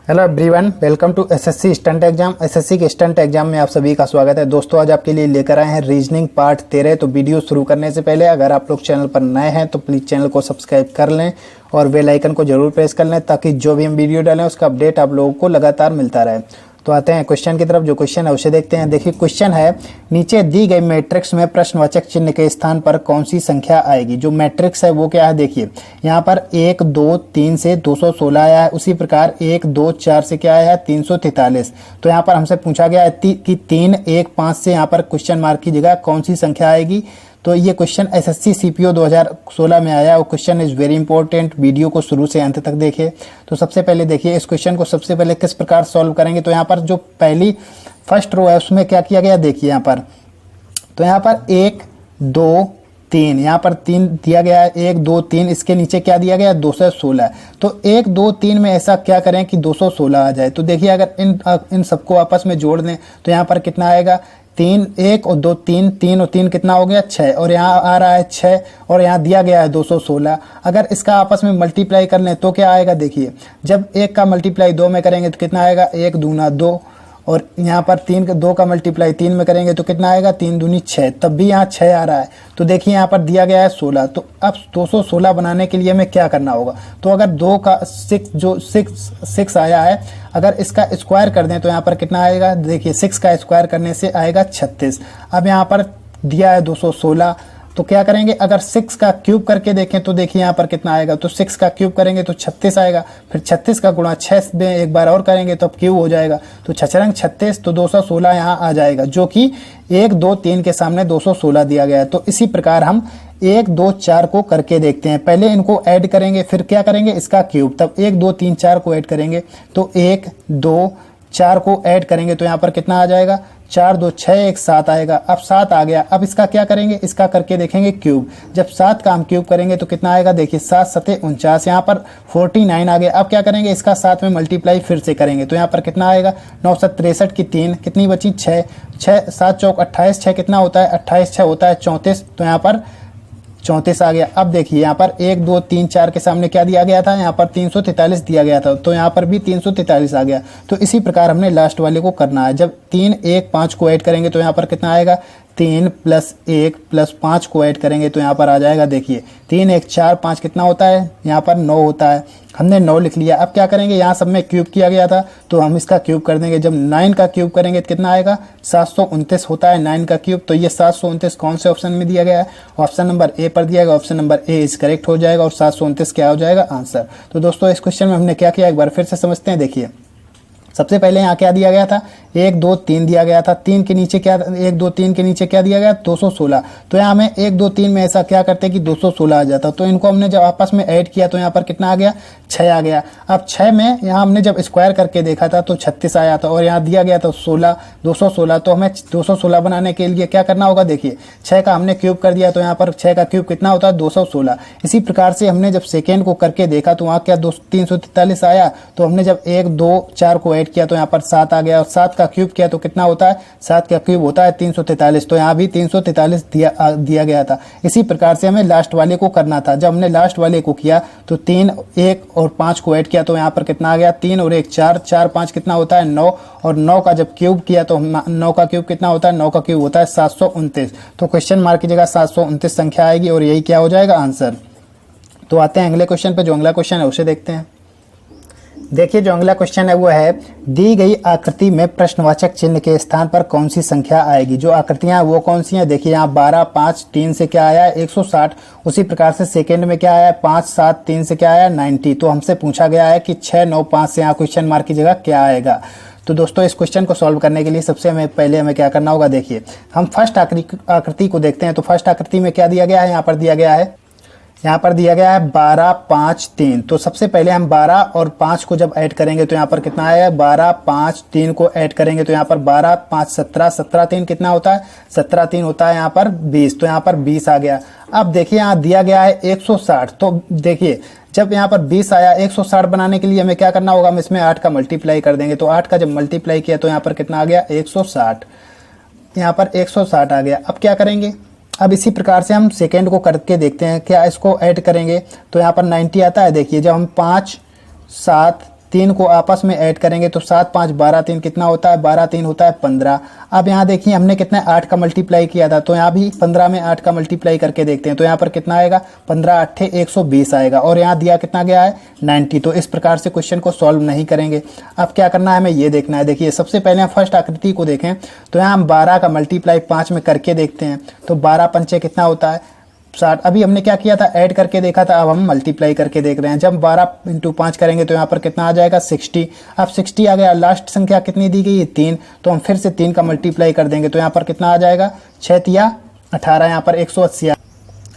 Hello everyone, welcome to SSC stunt exam. SSC के stunt exam में आप सभी का स्वागत है। दोस्तों, आज आपके लिए लेकर आए हैं रीजनिंग पार्ट 13। तो वीडियो शुरू करने से पहले अगर आप लोग चैनल पर नए हैं तो प्लीज़ चैनल को सब्सक्राइब कर लें और बेल आइकन को जरूर प्रेस कर लें ताकि जो भी हम वीडियो डालें उसका अपडेट आप लोगों को लगातार मिलता रहे। तो आते हैं क्वेश्चन की तरफ। जो क्वेश्चन है उसे देखते हैं। देखिए, क्वेश्चन है, नीचे दी गई मैट्रिक्स में प्रश्नवाचक चिन्ह के स्थान पर कौन सी संख्या आएगी। जो मैट्रिक्स है वो क्या है, देखिए यहाँ पर 1 2 3 से 216 आया है। उसी प्रकार 1 2 4 से क्या आया है, 343। तो यहाँ पर हमसे पूछा गया है कि 3 1 5 से यहाँ पर क्वेश्चन मार्क की जगह कौन सी संख्या आएगी। तो ये क्वेश्चन एसएससी सीपीओ 2016 में आया और question is very important. Video को शुरू से अंत तक देखिए। तो सबसे पहले देखिए, इस क्वेश्चन को सबसे पहले किस प्रकार सॉल्व करेंगे। तो यहाँ पर जो पहली फर्स्ट रो है उसमें क्या किया गया, देखिए यहाँ पर। तो यहाँ पर 1 2 3, यहाँ पर 3 दिया गया है, 1 2 3, इसके नीचे क्या दिया गया है, 216। तो 1 2 3 में ऐसा क्या करें कि 216 आ जाए। तो देखिए, अगर इन सबको आपस में जोड़ दें तो यहाँ पर कितना आएगा, 3 1 और 2 3, 3 और 3 कितना हो गया, 6, और यहाँ आ रहा है 6 और यहाँ दिया गया है 216। अगर इसका आपस में मल्टीप्लाई कर लें तो क्या आएगा, देखिए जब 1 का मल्टीप्लाई 2 में करेंगे तो कितना आएगा, 1 दूना 2, और यहाँ पर 2 का मल्टीप्लाई 3 में करेंगे तो कितना आएगा, 3 दूनी 6, तब भी यहाँ 6 आ रहा है। तो देखिए यहाँ पर दिया गया है 16। तो अब 216 बनाने के लिए हमें क्या करना होगा। तो अगर 2 का 6 आया है, अगर इसका स्क्वायर कर दें तो यहाँ पर कितना आएगा, देखिए 6 का स्क्वायर करने से आएगा 36। अब यहाँ पर दिया है 216, तो क्या करेंगे, अगर 6 का क्यूब करके देखें तो देखिए यहाँ पर कितना आएगा। तो 6 का क्यूब करेंगे तो 36 आएगा। फिर 36 का गुणा 6 में एक बार और करेंगे तो अब क्यूब हो जाएगा। तो 6 36, तो 216 यहाँ आ जाएगा, जो कि 1 2 3 के सामने 216 दिया गया है। तो इसी प्रकार हम 1 2 4 को करके देखते हैं। पहले इनको ऐड करेंगे, फिर क्या करेंगे, इसका क्यूब, तब 1 2 3 4 को ऐड करेंगे। तो 1 2 4 को ऐड करेंगे तो यहाँ पर कितना आ जाएगा, 4 2 6 1 7 आएगा। अब 7 आ गया। अब इसका क्या करेंगे, इसका करके देखेंगे क्यूब। जब 7 का हम क्यूब करेंगे तो कितना आएगा, देखिए 7 7 49, यहाँ पर 49 आ गया। अब क्या करेंगे, इसका 7 में मल्टीप्लाई फिर से करेंगे तो यहाँ पर कितना आएगा, 9 7 63 की 3, कितनी बची 6, 6 7 चौक 28, 6 कितना होता है, 28 6 होता है 34। तो यहाँ पर 34 आ गया। अब देखिए यहाँ पर 1 2 3 4 के सामने क्या दिया गया था, यहाँ पर 343 दिया गया था, तो यहाँ पर भी 343 आ गया। तो इसी प्रकार हमने लास्ट वाले को करना है। जब 3 1 5 को ऐड करेंगे तो यहाँ पर कितना आएगा, 3 + 1 + 5 को ऐड करेंगे तो यहाँ पर आ जाएगा, देखिए 3 1 4 5 कितना होता है, यहाँ पर 9 होता है। हमने 9 लिख लिया। अब क्या करेंगे, यहाँ सब में क्यूब किया गया था तो हम इसका क्यूब कर देंगे। जब 9 का क्यूब करेंगे तो कितना आएगा, 729 होता है 9 का क्यूब। तो ये 729 कौन से ऑप्शन में दिया गया है, ऑप्शन नंबर ए पर दिया गया। Option number A is correct हो जाएगा और 729 क्या हो जाएगा, आंसर। तो दोस्तों, इस क्वेश्चन में हमने क्या किया, एक बार फिर से समझते हैं। देखिए, सबसे पहले यहाँ क्या दिया गया था, 1 2 3 दिया गया था। 3 के नीचे क्या, 1 2 3 के नीचे क्या दिया गया, 216। तो यहाँ हमें 1 2 3 में ऐसा क्या करते कि 216 आ जाता। तो इनको हमने जब आपस में ऐड किया तो यहाँ पर कितना आ गया, 6 आ गया। अब 6 में यहाँ हमने जब स्क्वायर करके देखा था तो 36 आया था, और यहाँ दिया गया था 16 216। तो हमें 216 बनाने के लिए क्या करना होगा, देखिए 6 का हमने क्यूब कर दिया तो यहाँ पर 6 का क्यूब कितना होता है, 216। इसी प्रकार से हमने जब सेकेंड को करके देखा तो वहाँ क्या 343 आया। तो हमने जब 1 2 4 को ऐड किया तो यहाँ पर 7 आ गया, और 7 का क्यूब किया तो कितना होता है, 7 का क्यूब होता है 343। तो यहाँ भी 343 दिया गया था। इसी प्रकार से हमें लास्ट वाले को करना था। जब हमने लास्ट वाले को किया तो 3 1 और 5 को ऐड किया तो यहाँ पर कितना आ गया, 3 और 1 4, 4 5 कितना होता है 9, और 9 का जब क्यूब किया तो 9 का क्यूब कितना होता है, 9 का क्यूब होता है 729। तो क्वेश्चन मार्क की जगह 729 संख्या आएगी और यही क्या हो जाएगा, आंसर। तो आते हैं अगले क्वेश्चन पे। जो अगला क्वेश्चन है उसे देखते हैं। देखिए, जो अगला क्वेश्चन है वो है, दी गई आकृति में प्रश्नवाचक चिन्ह के स्थान पर कौन सी संख्या आएगी। जो आकृतियां वो कौन सी हैं, देखिए यहाँ 12 5 3 से क्या आया है, 160। उसी प्रकार से सेकंड में क्या आया है, 5 7 3 से क्या आया है, 90। तो हमसे पूछा गया है कि 6 9 5 से यहाँ क्वेश्चन मार्क की जगह क्या आएगा। तो दोस्तों, इस क्वेश्चन को सॉल्व करने के लिए सबसे पहले हमें क्या करना होगा, देखिए हम फर्स्ट आकृति को देखते हैं। तो फर्स्ट आकृति में क्या दिया गया है, यहाँ पर दिया गया है 12 5 3। तो सबसे पहले हम 12 और 5 को जब ऐड करेंगे तो यहाँ पर कितना आया, 12 5 3 को ऐड करेंगे तो यहाँ पर 12 5 17, 17 3 कितना होता है, 17 3 होता है यहाँ पर 20। तो यहाँ पर 20 आ गया। अब देखिए यहाँ दिया गया है 160। तो देखिए जब यहाँ पर 20 आया, 160 बनाने के लिए हमें क्या करना होगा, हम इसमें 8 का मल्टीप्लाई कर देंगे। तो 8 का जब मल्टीप्लाई किया तो यहाँ पर कितना आ गया, 160। यहाँ पर 160 आ गया। अब क्या करेंगे, अब इसी प्रकार से हम सेकेंड को करके देखते हैं। क्या इसको ऐड करेंगे तो यहाँ पर 90 आता है। देखिए जब हम 5 7 3 को आपस में ऐड करेंगे तो 7 5 12 3 कितना होता है, 12 3 होता है 15। अब यहाँ देखिए हमने कितना 8 का मल्टीप्लाई किया था, तो यहाँ भी 15 में 8 का मल्टीप्लाई करके देखते हैं। तो यहाँ पर कितना आएगा, 15 8 120 आएगा, और यहाँ दिया कितना गया है 90। तो इस प्रकार से क्वेश्चन को सॉल्व नहीं करेंगे। अब क्या करना है, हमें ये देखना है। देखिए सबसे पहले हम फर्स्ट आकृति को देखें, तो यहाँ हम 12 का मल्टीप्लाई 5 में करके देखते हैं। तो 12 पंचे कितना होता है, 60। अभी हमने क्या किया था, ऐड करके देखा था, अब हम मल्टीप्लाई करके देख रहे हैं। जब 12 × 5 करेंगे तो यहाँ पर कितना आ जाएगा 60। अब 60 आ गया, लास्ट संख्या कितनी दी गई है 3, तो हम फिर से 3 का मल्टीप्लाई कर देंगे तो यहाँ पर कितना आ जाएगा 6 तिया 18, यहाँ पर 180।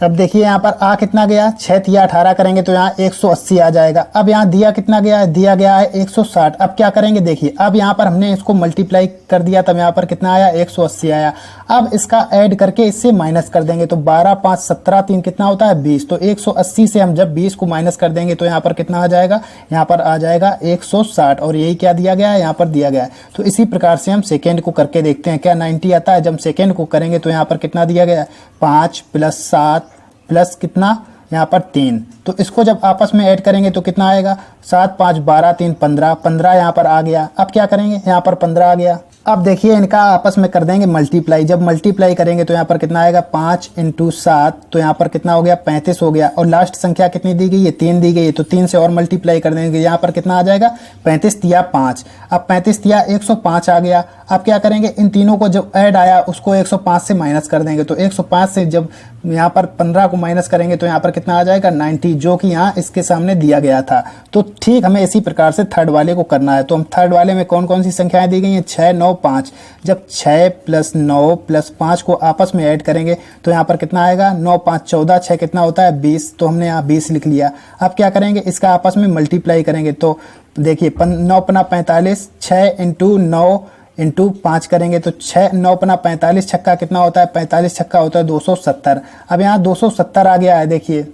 अब देखिए यहाँ पर आ कितना गया, 6 तिया 18 करेंगे तो यहाँ 180 आ जाएगा। अब यहाँ दिया कितना गया है, दिया गया है 160। अब क्या करेंगे, देखिए अब यहाँ पर हमने इसको मल्टीप्लाई कर दिया, तब यहाँ पर कितना आया 180 आया। अब इसका ऐड करके इससे माइनस कर देंगे तो 12 5 17 3 कितना होता है 20। तो 180 से हम जब 20 को माइनस कर देंगे तो यहाँ पर कितना आ जाएगा, यहाँ पर आ जाएगा 160। और यही क्या दिया गया है, यहाँ पर दिया गया है। तो इसी प्रकार से हम सेकेंड को करके देखते हैं क्या 90 आता है। जब सेकेंड को करेंगे तो यहाँ पर कितना दिया गया है, 5 + 7 प्लस कितना यहाँ पर 3। तो इसको जब आपस में ऐड करेंगे तो कितना आएगा, 7 5 12 3 15, 15 यहाँ पर आ गया। अब क्या करेंगे, यहाँ पर 15 आ गया। अब देखिए इनका आपस में कर देंगे मल्टीप्लाई। जब मल्टीप्लाई करेंगे तो यहाँ पर कितना आएगा, 5 × 7, तो यहाँ पर कितना हो गया 35 हो गया। और लास्ट संख्या कितनी दी गई है, 3 दी गई है, तो 3 से और मल्टीप्लाई कर देंगे, यहाँ पर कितना आ जाएगा 35 तिया 5। अब 35 तिया 105 आ गया। अब क्या करेंगे, इन तीनों को जब ऐड आया उसको 105 से माइनस कर देंगे। तो 105 से जब यहाँ पर 15 को माइनस करेंगे तो यहाँ पर कितना आ जाएगा 90, जो कि यहाँ इसके सामने दिया गया था। तो ठीक हमें इसी प्रकार से थर्ड वाले को करना है। तो हम थर्ड वाले में कौन कौन सी संख्याएं दी गई हैं, 6 9 5। जब 6 + 9 + 5 को आपस में ऐड करेंगे तो यहाँ पर कितना आएगा, 9 5 14, 6 कितना होता है 20। तो हमने यहाँ 20 लिख लिया। अब क्या करेंगे, इसका आपस में मल्टीप्लाई करेंगे। तो देखिए 9 × 45, 6 × 9 × 5 करेंगे तो 6 9 × 45 छक्का कितना होता है, 45 छक्का होता है 270। अब यहाँ 270 आ गया है। देखिए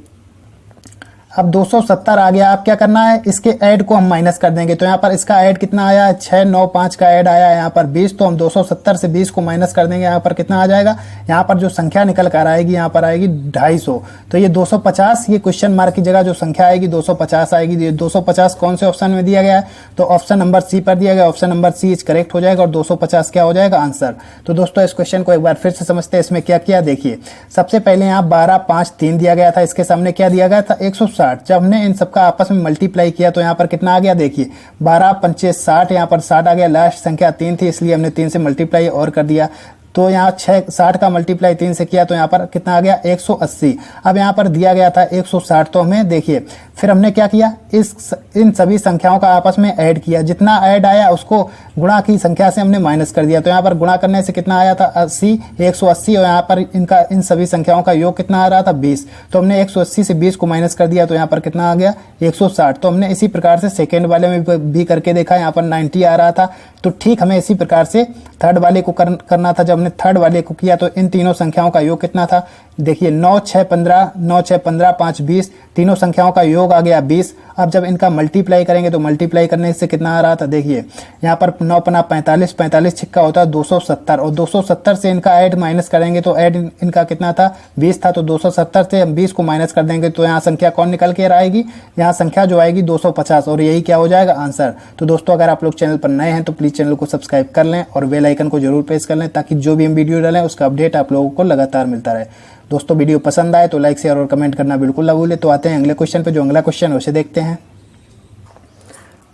अब 270 आ गया। अब क्या करना है, इसके ऐड को हम माइनस कर देंगे। तो यहाँ पर इसका ऐड कितना आया है, 6 9 5 का ऐड आया है यहाँ पर 20। तो हम 270 से 20 को माइनस कर देंगे, यहाँ पर कितना आ जाएगा, यहाँ पर जो संख्या निकल कर आएगी यहाँ पर आएगी 250। तो ये 250, ये क्वेश्चन मार्क की जगह जो संख्या आएगी 250 आएगी। ये 250 कौन से ऑप्शन में दिया गया है, तो ऑप्शन नंबर सी पर दिया गया। Option number C is correct हो जाएगा और 250 क्या हो जाएगा आंसर। तो दोस्तों इस क्वेश्चन को एक बार फिर से समझते हैं। इसमें क्या किया, देखिए सबसे पहले यहाँ 12 5 3 दिया गया था, इसके सामने क्या दिया गया था 160। जब हमने इन सबका आपस में मल्टीप्लाई किया तो यहाँ पर कितना आ गया, देखिए 12 पंचे 60, यहाँ पर 60 आ गया। लास्ट संख्या 3 थी इसलिए हमने 3 से मल्टीप्लाई और कर दिया। तो यहाँ 60 का मल्टीप्लाई 3 से किया तो यहाँ पर कितना आ गया 180। अब यहाँ पर दिया गया था 160। तो हमें देखिए फिर हमने क्या किया, इन सभी संख्याओं का आपस में ऐड किया। जितना ऐड आया उसको गुणा की संख्या से हमने माइनस कर दिया। तो यहाँ पर गुणा करने से कितना आया था 80, 180। और यहाँ पर इनका इन सभी संख्याओं का योग कितना आ रहा था 20। तो हमने 180 से 20 को माइनस कर दिया तो यहाँ पर कितना आ गया 160। तो हमने इसी प्रकार से सेकेंड वाले में भी करके देखा, यहाँ पर 90 आ रहा था। तो ठीक हमें इसी प्रकार से थर्ड वाले को करना था। जब हमने थर्ड वाले को किया तो इन तीनों संख्याओं का योग कितना था, देखिए 9 6 15, 9 6 15 5 20, तीनों संख्याओं का योग आ गया 20। अब जब इनका मल्टीप्लाई करेंगे तो मल्टीप्लाई करने से कितना आ रहा था, देखिए यहाँ पर 9 × 45, 45 छिक्का होता है 270। और 270 से इनका ऐड माइनस करेंगे तो ऐड इनका कितना था 20 था। तो 270 से हम 20 को माइनस कर देंगे तो यहाँ संख्या कौन निकल के आएगी, यहाँ संख्या जो आएगी 250। और यही क्या हो जाएगा आंसर। तो दोस्तों अगर आप लोग चैनल पर नए हैं तो प्लीज़ चैनल को सब्सक्राइब कर लें और बेल आइकन को जरूर प्रेस कर लें, ताकि जो भी हम वीडियो डालें उसका अपडेट आप लोगों को लगातार मिलता रहे। दोस्तों वीडियो पसंद आए तो लाइक शेयर और कमेंट करना बिल्कुल ना भूलें। तो आते हैं अगले क्वेश्चन पे। जो अगला क्वेश्चन है उसे देखते हैं।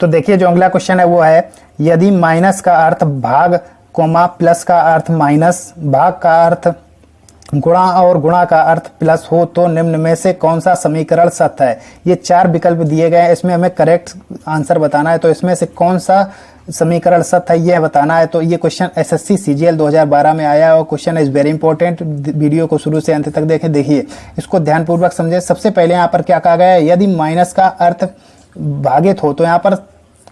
तो देखिए जो अगला क्वेश्चन है वो है, यदि माइनस का अर्थ भाग कोमा प्लस का अर्थ माइनस, भाग का अर्थ गुणा और गुणा का अर्थ प्लस हो तो निम्न में से कौन सा समीकरण सत्य है। ये 4 विकल्प दिए गए हैं, इसमें हमें करेक्ट आंसर बताना है। तो इसमें से कौन सा समीकरण सत्य है यह बताना है। तो ये क्वेश्चन एसएससी सीजीएल 2012 में आया है और question is very important. Video को शुरू से अंत तक देखें। देखिए इसको ध्यानपूर्वक समझे। सबसे पहले यहाँ पर क्या कहा गया है, यदि माइनस का अर्थ भागित हो, तो यहाँ पर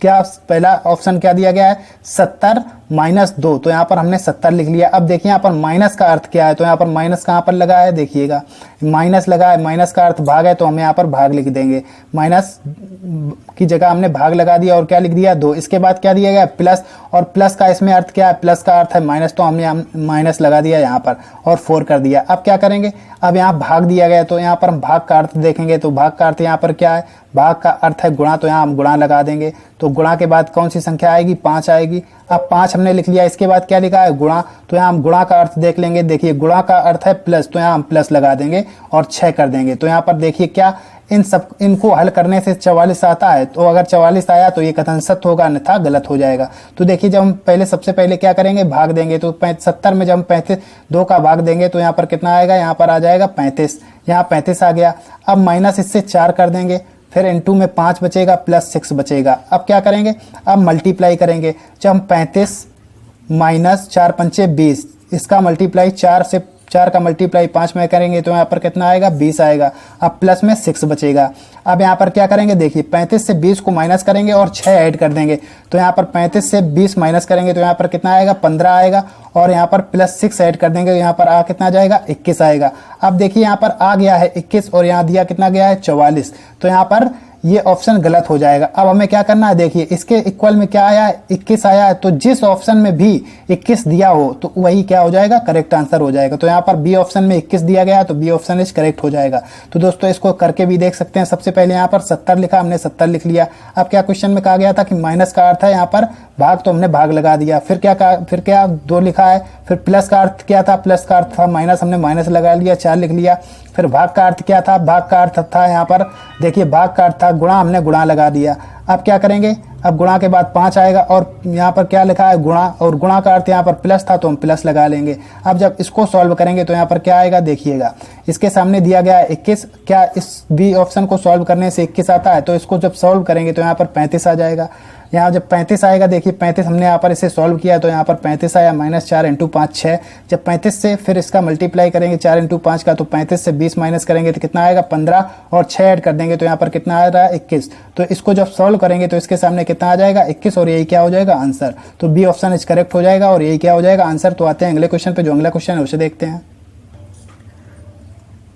क्या पहला ऑप्शन क्या दिया गया है 70 -2, तो यहाँ पर हमने 70 लिख लिया। अब देखिए यहाँ पर माइनस का अर्थ क्या है, तो यहाँ पर माइनस कहाँ पर लगा है, देखिएगा माइनस लगा है, माइनस का अर्थ भाग है, तो हम यहाँ पर भाग लिख देंगे। माइनस की जगह हमने भाग लगा दिया और क्या लिख दिया 2। इसके बाद क्या दिया गया प्लस, और प्लस का इसमें अर्थ क्या है, प्लस का अर्थ है माइनस, तो हमने माइनस लगा दिया यहाँ पर और 4 कर दिया। अब क्या करेंगे, अब यहाँ भाग दिया गया तो यहाँ पर हम भाग का अर्थ देखेंगे, तो भाग का अर्थ यहाँ पर क्या है, भाग का अर्थ है गुणा, तो यहाँ हम गुणा लगा देंगे। तो गुणा के बाद कौन सी संख्या आएगी, 5 आएगी। अब 5 हमने लिख लिया, इसके बाद क्या लिखा है गुणा, तो यहाँ हम गुणा का अर्थ देख लेंगे। देखिए गुणा का अर्थ है प्लस, तो यहाँ हम प्लस लगा देंगे और 6 कर देंगे। तो यहाँ पर देखिए क्या इनको हल करने से 44 आता है, तो अगर 44 आया तो ये कथन सत्य होगा, अन्यथा गलत हो जाएगा। तो देखिए जब हम सबसे पहले क्या करेंगे, भाग देंगे। तो 70 में जब हम 2 का भाग देंगे तो यहाँ पर कितना आएगा, यहाँ पर आ जाएगा 35, यहाँ 35 आ गया। अब माइनस इससे 4 कर देंगे, फिर इनटू में 5 बचेगा प्लस 6 बचेगा। अब क्या करेंगे, अब मल्टीप्लाई करेंगे। जब हम 35 माइनस 4 पंचे 20, इसका मल्टीप्लाई 4 का मल्टीप्लाई 5 में करेंगे तो यहाँ पर कितना आएगा, 20 आएगा। अब प्लस में 6 बचेगा। अब यहाँ पर क्या करेंगे, देखिए 35 से 20 को माइनस करेंगे और 6 ऐड कर देंगे, तो यहाँ पर 35 से 20 माइनस करेंगे तो यहाँ पर कितना आएगा, 15 आएगा। और यहाँ पर प्लस 6 ऐड कर देंगे, यहाँ पर कितना जाएगा, 21 आएगा। अब देखिए यहाँ पर आ गया है 21 और यहाँ दिया कितना गया है, 44, तो यहाँ पर ये ऑप्शन गलत हो जाएगा। अब हमें क्या करना है, देखिए इसके इक्वल में क्या आया है, 21 आया है, तो जिस ऑप्शन में भी 21 दिया हो तो वही क्या हो जाएगा, करेक्ट आंसर हो जाएगा। तो यहाँ पर बी ऑप्शन में 21 दिया गया है, तो बी ऑप्शन इज करेक्ट हो जाएगा। तो दोस्तों इसको करके भी देख सकते हैं। सबसे पहले यहाँ पर 70 लिखा, हमने 70 लिख लिया। अब क्या क्वेश्चन में कहा गया था कि माइनस का अर्थ है यहाँ पर भाग, तो हमने भाग लगा दिया। फिर क्या 2 लिखा है। फिर प्लस का अर्थ क्या था, प्लस का अर्थ था माइनस, हमने माइनस लगा लिया, 4 लिख लिया। फिर भाग का अर्थ क्या था, भाग का अर्थ था यहाँ पर देखिए भाग का अर्थ था गुणा, हमने गुणा लगा दिया। अब क्या करेंगे, अब गुणा के बाद 5 आएगा और यहाँ पर क्या लिखा है गुणा, और गुणा का अर्थ यहाँ पर प्लस था तो हम प्लस लगा लेंगे। अब जब इसको सॉल्व करेंगे तो यहाँ पर क्या आएगा, देखिएगा इसके सामने दिया गया है 21, क्या इस बी ऑप्शन को सॉल्व करने से 21 आता है, तो इसको जब सॉल्व करेंगे तो यहाँ पर 35 आ जाएगा। यहाँ जब 35 आएगा, देखिए 35 हमने यहाँ पर इसे सॉल्व किया तो यहाँ पर 35 आया, माइनस 4 इंटू 5 6। जब 35 से फिर इसका मल्टीप्लाई करेंगे 4 इंटू 5 का, तो 35 से 20 माइनस करेंगे तो कितना आएगा, 15, और 6 ऐड कर देंगे तो यहाँ पर कितना आ रहा है, 21। तो इसको जब सॉल्व करेंगे तो इसके सामने कितना आ जाएगा, 21, और यही क्या हो जाएगा, आंसर। तो बी ऑप्शन इज करेक्ट हो जाएगा और यही क्या हो जाएगा, आंसर। तो आते हैं अगले क्वेश्चन पे। जो अगला क्वेश्चन है उसे देखते हैं।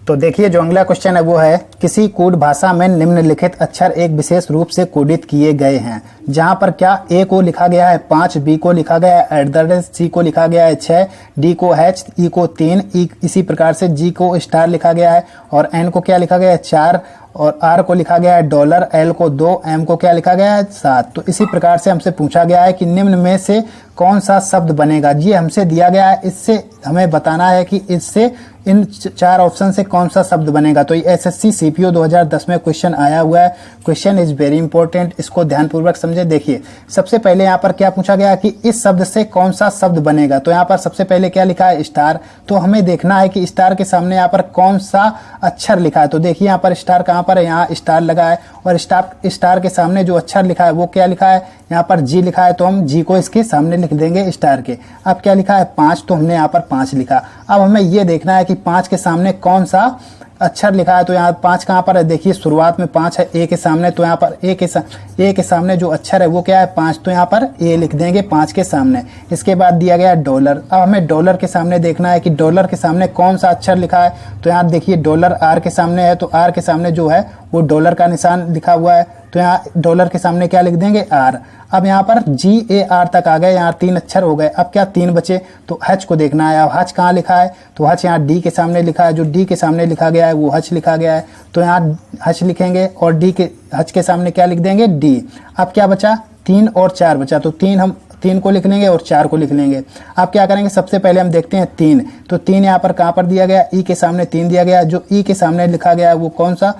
तो देखिए जो अगला क्वेश्चन है वो है, किसी कोड भाषा में निम्नलिखित अक्षर एक विशेष रूप से कोडित किए गए हैं, जहां पर क्या ए को लिखा गया है 5, बी को लिखा गया है @ सी को लिखा गया है 6, डी को H, ई को 3, इसी प्रकार से जी को स्टार लिखा गया है, और एन को क्या लिखा गया है 4, और आर को लिखा गया है $, एल को 2, एम को क्या लिखा गया है 7। तो इसी प्रकार से हमसे पूछा गया है कि निम्न में से कौन सा शब्द बनेगा। ये हमसे दिया गया है, इससे हमें बताना है कि इससे इन 4 ऑप्शन से कौन सा शब्द बनेगा। तो ये एसएससी सीपीओ 2010 में क्वेश्चन आया हुआ है। क्वेश्चन इज वेरी इंपॉर्टेंट, इसको ध्यानपूर्वक समझे। देखिए सबसे पहले यहाँ पर क्या पूछा गया कि इस शब्द से कौन सा शब्द बनेगा। तो यहाँ पर सबसे पहले क्या लिखा है, स्टार। तो हमें देखना है कि स्टार के सामने यहाँ पर कौन सा अक्षर लिखा है। तो देखिए यहाँ पर स्टार कहाँ पर है, यहाँ स्टार लगा है, और स्टार के सामने जो अक्षर लिखा है वो क्या लिखा है, यहाँ पर जी लिखा है, तो हम जी को इसके सामने लिख देंगे स्टार के। अब क्या लिखा है 5, तो हमने यहाँ पर 5 लिखा। अब हमें ये देखना है कि 5 के सामने कौन सा अक्षर लिखा है। तो यहाँ 5 कहाँ पर है, देखिए शुरुआत में 5 है ए के सामने, तो यहाँ पर ए के सामने जो अक्षर है वो क्या है 5, तो यहाँ पर ए लिख देंगे 5 के सामने। इसके बाद दिया गया $। अब हमें डॉलर के सामने देखना है कि डॉलर के सामने कौन सा अक्षर लिखा है। तो यहाँ देखिए डॉलर आर के सामने है, तो आर के सामने जो है वो डॉलर का निशान लिखा हुआ है, तो यहाँ डॉलर के सामने क्या लिख देंगे आर। अब यहाँ पर GAR तक आ गए, यहाँ 3 अक्षर हो गए। अब क्या 3 बचे, तो हच को देखना है। अब हच कहाँ लिखा है, तो हच यहाँ डी के सामने लिखा है, जो डी के सामने लिखा गया है वो हच लिखा गया है, तो यहाँ हच लिखेंगे, और डी के हच के सामने क्या लिख देंगे डी। अब क्या बचा, 3 और 4 बचा, तो 3 को लिख लेंगे और 4 को लिख लेंगे। अब क्या करेंगे, सबसे पहले हम देखते हैं 3। तो 3 यहाँ पर कहाँ पर दिया गया, ई के सामने 3 दिया गया, जो ई के सामने लिखा गया है वो कौन सा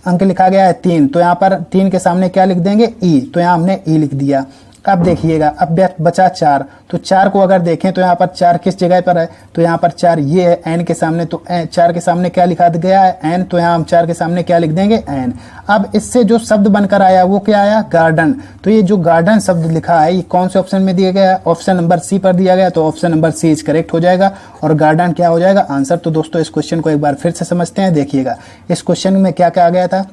अंक लिखा गया है 3, तो यहाँ पर 3 के सामने क्या लिख देंगे ई, तो यहाँ हमने ई लिख दिया। अब देखिएगा अब बचा 4, तो 4 को अगर देखें तो यहाँ पर 4 किस जगह पर है, तो यहाँ पर 4 ये है एन के सामने, तो 4 के सामने क्या लिखा गया है एन, तो यहाँ हम 4 के सामने क्या लिख देंगे एन। अब इससे जो शब्द बनकर आया वो क्या आया, गार्डन। तो ये जो गार्डन शब्द लिखा है ये कौन से ऑप्शन में दिया गया है, ऑप्शन नंबर सी पर दिया गया, तो option number C is correct हो जाएगा और गार्डन क्या हो जाएगा, आंसर। तो दोस्तों इस क्वेश्चन को एक बार फिर से समझते हैं। देखिएगा इस क्वेश्चन में क्या क्या आ गया था,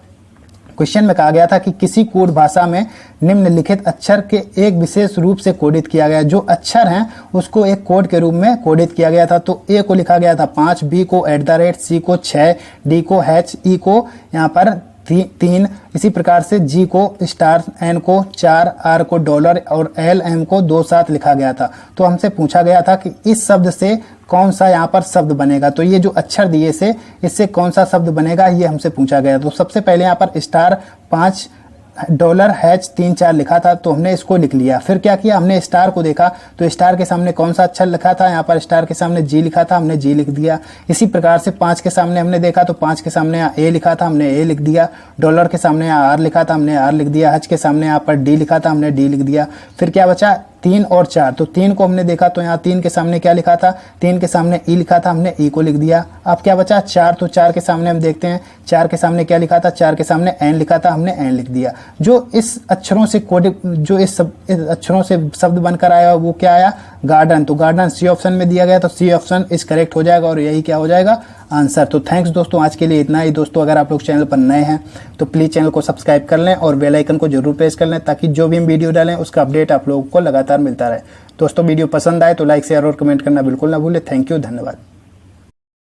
क्वेश्चन में कहा गया था कि किसी कोड भाषा में निम्नलिखित अक्षर के एक विशेष रूप से कोडित किया गया। जो अक्षर हैं उसको एक कोड के रूप में कोडित किया गया था। तो ए को लिखा गया था 5, बी को @ सी को 6, डी को H, ई को यहाँ पर 3, इसी प्रकार से जी को स्टार, एन को 4, आर को $, और एल एम को 2 साथ लिखा गया था। तो हमसे पूछा गया था कि इस शब्द से कौन सा यहाँ पर शब्द बनेगा। तो ये जो अक्षर दिए से इससे कौन सा शब्द बनेगा ये हमसे पूछा गया। तो सबसे पहले यहाँ पर स्टार 5 $H 3 4 लिखा था, तो हमने इसको लिख लिया। फिर क्या किया, हमने स्टार को देखा तो स्टार के सामने कौन सा अक्षर लिखा था, यहाँ पर स्टार के सामने जी लिखा था, हमने जी लिख दिया। इसी प्रकार से 5 के सामने हमने देखा तो 5 के सामने यहाँ ए लिखा था, हमने ए लिख दिया। $के सामने यहाँ आर लिखा था, हमने आर लिख दिया। H के सामने यहाँ पर डी लिखा था, हमने डी लिख दिया। फिर क्या बचा, 3 और 4। तो 3 को हमने देखा तो यहाँ 3 के सामने क्या लिखा था, 3 के सामने ई लिखा था, हमने ई को लिख दिया। अब क्या बचा 4, तो 4 के सामने हम देखते हैं 4 के सामने क्या लिखा था, 4 के सामने एन लिखा था, हमने एन लिख दिया। जो इस अक्षरों से इस अक्षरों से शब्द बनकर आया वो क्या आया, गार्डन। तो गार्डन सी ऑप्शन में दिया गया, तो सी ऑप्शन इस करेक्ट हो जाएगा और यही क्या हो जाएगा, आंसर। तो थैंक्स दोस्तों, आज के लिए इतना ही। दोस्तों अगर आप लोग चैनल पर नए हैं तो प्लीज़ चैनल को सब्सक्राइब कर लें और बेल आइकन को जरूर प्रेस कर लें ताकि जो भी हम वीडियो डालें उसका अपडेट आप लोगों को लगातार मिलता रहे। दोस्तों वीडियो पसंद आए तो लाइक, शेयर और कमेंट करना बिल्कुल ना भूलें। थैंक यू, धन्यवाद।